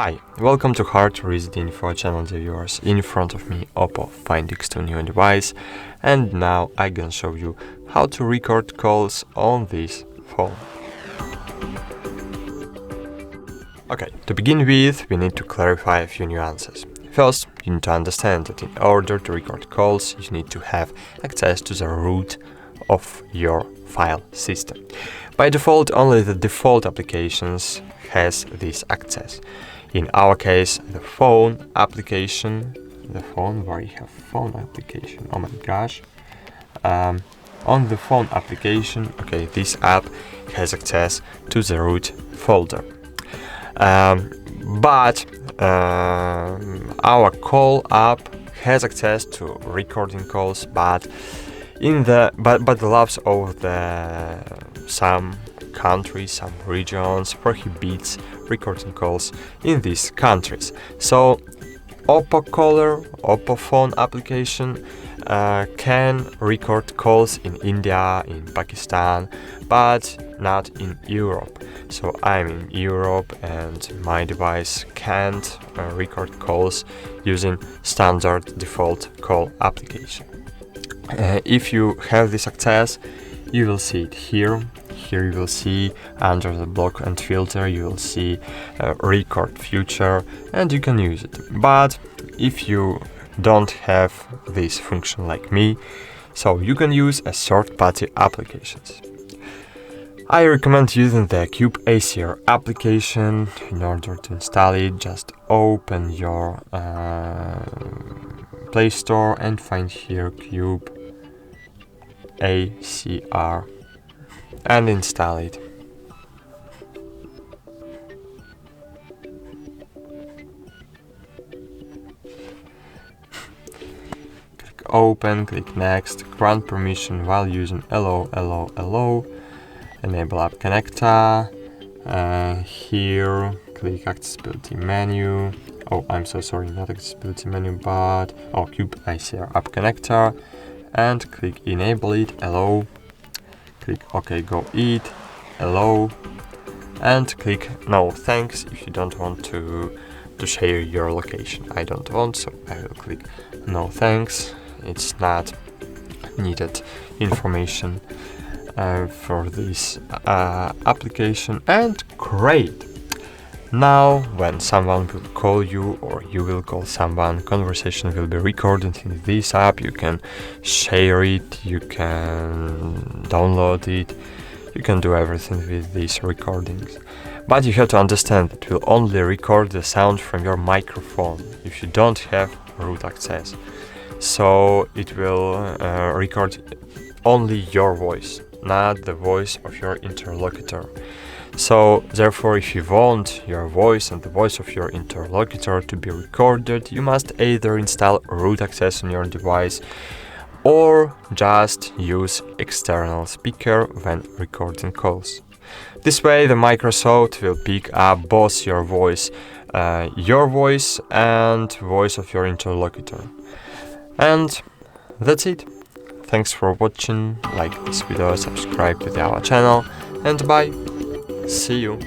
Hi, welcome to HardReset.Info channel viewers. In front of me Oppo Find X2 Neo device, and now I can show you how to record calls on this phone. Okay, to begin with, we need to clarify a few nuances. First, you need to understand that in order to record calls, you need to have access to the root of your file system. By default, only the default applications has this access. In our case, the phone application, where you have phone application, oh my gosh. On the phone application, okay, this app has access to the root folder. But our call app has access to recording calls, but the laws of some countries, some regions prohibits recording calls in these countries. So Oppo phone application can record calls in India, in Pakistan, but not in Europe. So I'm in Europe and my device can't record calls using standard default call application. If you have this access, you will see it here. Here you will see under the block and filter, you will see record feature, and you can use it. But if you don't have this function like me, so you can use a third-party applications. I recommend using the Cube ACR application. In order to install it, just open your Play Store and find here Cube ACR and install it. Click open, click next, grant permission while using allow, enable app connector. Here click accessibility menu. Oh, I'm so sorry, not accessibility menu, but Cube ICR app connector, and click enable it, allow. Click OK, go eat, allow, and click no thanks if you don't want to share your location. I don't want, so I will click no thanks. It's not needed information for this application, and great. Now when someone will call you or you will call someone, conversation will be recorded in this app. You can share it, you can download it, you can do everything with these recordings. But you have to understand it will only record the sound from your microphone if you don't have root access. So it will record only your voice, not the voice of your interlocutor. So therefore, if you want your voice and the voice of your interlocutor to be recorded, you must either install root access on your device or just use external speaker when recording calls. This way the Microsoft will pick up both your voice and voice of your interlocutor. And that's it. Thanks for watching, like this video, subscribe to our channel, and bye. See you.